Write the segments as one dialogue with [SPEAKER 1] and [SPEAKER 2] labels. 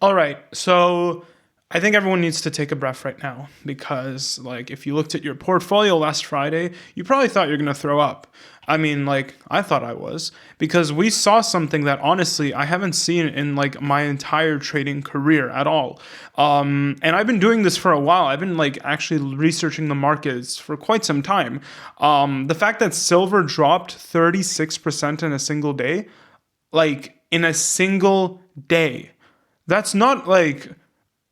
[SPEAKER 1] All right. So I think everyone needs to take a breath right now because, like, if you looked at your portfolio last Friday, you probably thought you're going to throw up. I mean, like, I thought I was because we saw something that honestly I haven't seen in like my entire trading career at all. And I've been doing this for a while. I've been like actually researching the markets for quite some time. The fact that silver dropped 36% in a single day, like in a single day. That's not like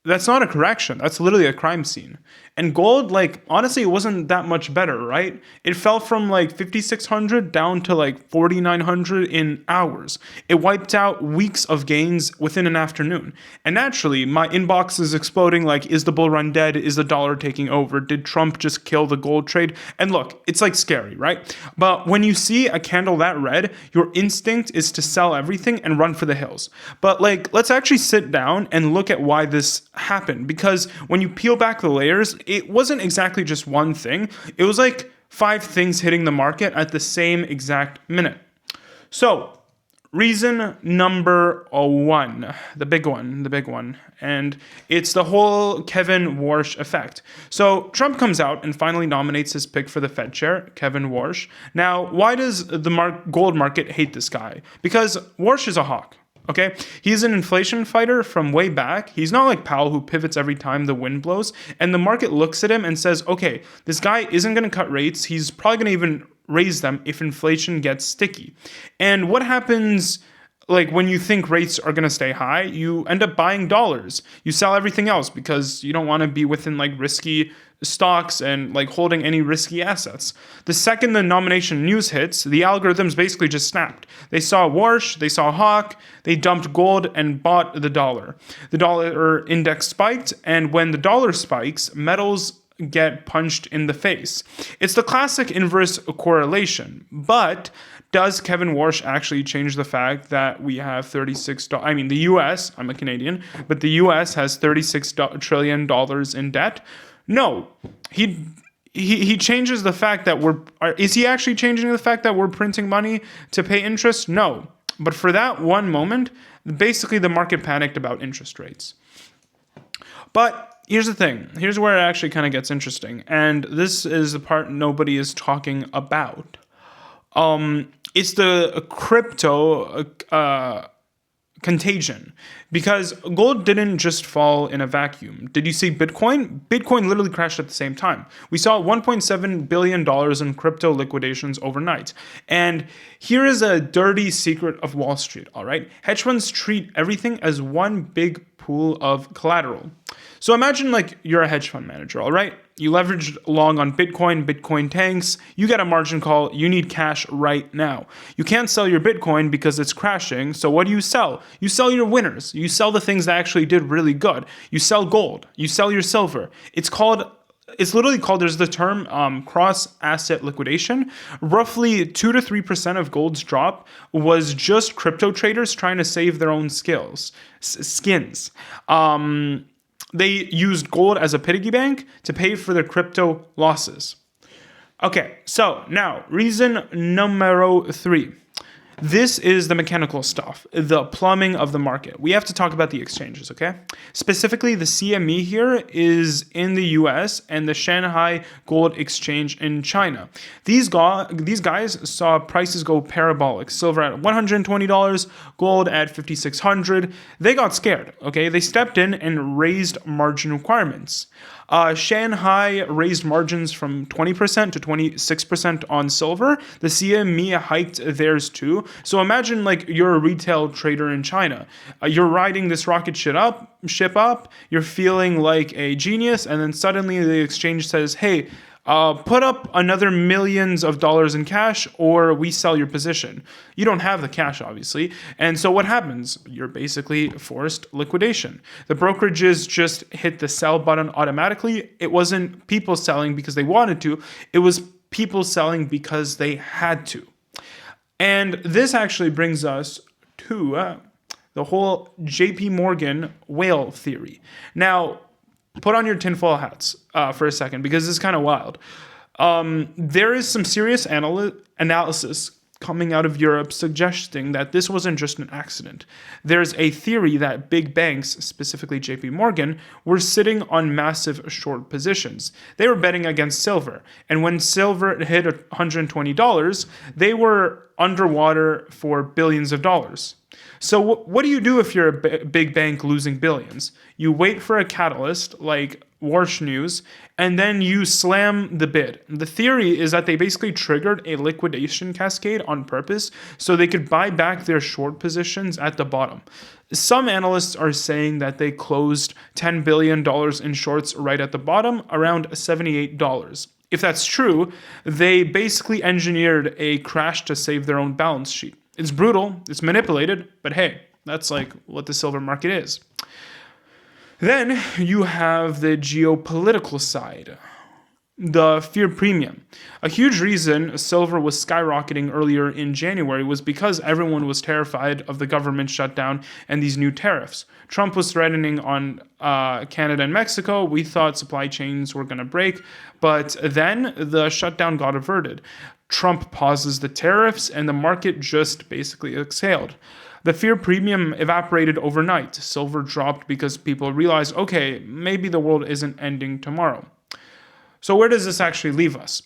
[SPEAKER 1] that's not a correction. That's literally a crime scene. And gold, like, honestly, it wasn't that much better, right? It fell from like 5,600 down to like 4,900 in hours. It wiped out weeks of gains within an afternoon. And naturally, my inbox is exploding like, is the bull run dead? Is the dollar taking over? Did Trump just kill the gold trade? And look, it's like scary, right? But when you see a candle that red, your instinct is to sell everything and run for the hills. But like, let's actually sit down and look at why this happened. Because when you peel back the layers, it wasn't exactly just one thing. It was like five things hitting the market at the same exact minute. So, reason number one, the big one, and it's the whole Kevin Warsh effect. So, Trump comes out and finally nominates his pick for the Fed chair, Kevin Warsh. Now, why does the gold market hate this guy? Because Warsh is a hawk. Okay, he's an inflation fighter from way back. He's not like Powell who pivots every time the wind blows. And the market looks at him and says, okay, this guy isn't going to cut rates. He's probably going to even raise them if inflation gets sticky. And what happens like when you think rates are going to stay high, you end up buying dollars. You sell everything else because you don't want to be within like risky stocks and like holding any risky assets. The second the nomination news hits, the algorithms basically just snapped. They saw Warsh, they saw Hawk, they dumped gold and bought the dollar. The dollar index spiked, and when the dollar spikes, metals get punched in the face. It's the classic inverse correlation, but does Kevin Warsh actually change the fact that we have I mean, the US, I'm a Canadian, but the US has $36 trillion in debt? No. He changes the fact that is he actually changing the fact that we're printing money to pay interest? No. But for that one moment, basically the market panicked about interest rates. But here's the thing. Here's where it actually kind of gets interesting. And this is the part nobody is talking about. It's the crypto contagion, because gold didn't just fall in a vacuum. Did you see Bitcoin? Bitcoin literally crashed at the same time. We saw $1.7 billion in crypto liquidations overnight. And here is a dirty secret of Wall Street, all right? Hedge funds treat everything as one big pool of collateral. So imagine like you're a hedge fund manager, all right? You leveraged long on Bitcoin tanks, you get a margin call, you need cash right now. You can't sell your Bitcoin because it's crashing, so what do? You sell your winners. You sell the things that actually did really good. You sell gold, you sell your silver. It's literally called, there's the term cross-asset liquidation. Roughly 2 to 3% of gold's drop was just crypto traders trying to save their own skins. They used gold as a piggy bank to pay for their crypto losses. Okay, so now, reason numero 3. This is the mechanical stuff, the plumbing of the market. We have to talk about the exchanges, okay? Specifically, the CME here is in the US and the Shanghai Gold Exchange in China. These guys saw prices go parabolic. Silver at $120, gold at $5,600. They got scared, okay? They stepped in and raised margin requirements. Shanghai raised margins from 20% to 26% on silver. The CME hiked theirs too. So imagine like you're a retail trader in China. You're riding this rocket ship up. You're feeling like a genius, and then suddenly the exchange says, "Hey, put up another millions of dollars in cash or we sell your position." You don't have the cash, obviously. And so what happens? You're basically forced liquidation. The brokerages just hit the sell button automatically. It wasn't people selling because they wanted to. It was people selling because they had to. And this actually brings us to the whole JP Morgan whale theory. Now, put on your tinfoil hats for a second, because this is kind of wild. There is some serious analysis coming out of Europe suggesting that this wasn't just an accident. There's a theory that big banks, specifically JP Morgan, were sitting on massive short positions. They were betting against silver. And when silver hit $120, they were underwater for billions of dollars. So what do you do if you're a big bank losing billions? You wait for a catalyst like Warsh news, and then you slam the bid. The theory is that they basically triggered a liquidation cascade on purpose so they could buy back their short positions at the bottom. Some analysts are saying that they closed $10 billion in shorts right at the bottom, around $78. If that's true, they basically engineered a crash to save their own balance sheet. It's brutal, it's manipulated, but hey, that's like what the silver market is. Then you have the geopolitical side, the fear premium. A huge reason silver was skyrocketing earlier in January was because everyone was terrified of the government shutdown and these new tariffs. Trump was threatening on Canada and Mexico. We thought supply chains were going to break, but then the shutdown got averted. Trump pauses the tariffs and the market just basically exhaled. The fear premium evaporated overnight. Silver dropped because people realized, okay, maybe the world isn't ending tomorrow. So where does this actually leave us?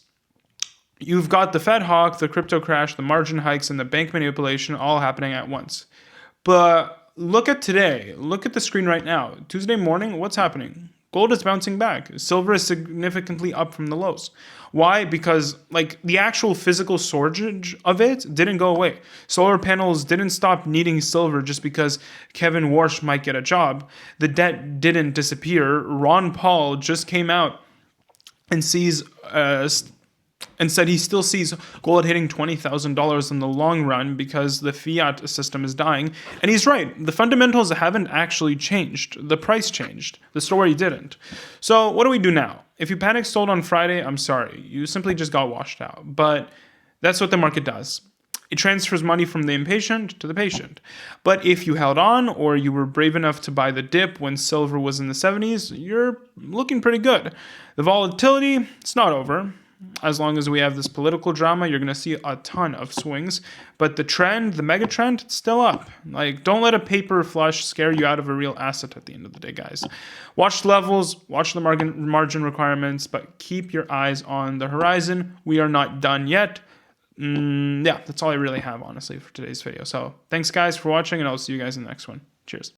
[SPEAKER 1] You've got the Fed hawk, the crypto crash, the margin hikes, and the bank manipulation all happening at once. But look at today. Look at the screen right now. Tuesday morning, what's happening? Gold is bouncing back. Silver is significantly up from the lows. Why? Because the actual physical shortage of it didn't go away. Solar panels didn't stop needing silver just because Kevin Warsh might get a job. The debt didn't disappear. Ron Paul just came out and said he still sees gold hitting $20,000 in the long run because the fiat system is dying. And he's right. The fundamentals haven't actually changed. The price changed. The story didn't. So what do we do now? If you panic sold on Friday, I'm sorry. You simply just got washed out. But that's what the market does. It transfers money from the impatient to the patient. But if you held on or you were brave enough to buy the dip when silver was in the 70s, you're looking pretty good. The volatility, it's not over. As long as we have this political drama, you're going to see a ton of swings. But the trend, the mega trend, it's still up. Don't let a paper flush scare you out of a real asset at the end of the day, guys. Watch the levels, watch the margin requirements, but keep your eyes on the horizon. We are not done yet. Yeah, that's all I really have, honestly, for today's video. So thanks, guys, for watching, and I'll see you guys in the next one. Cheers.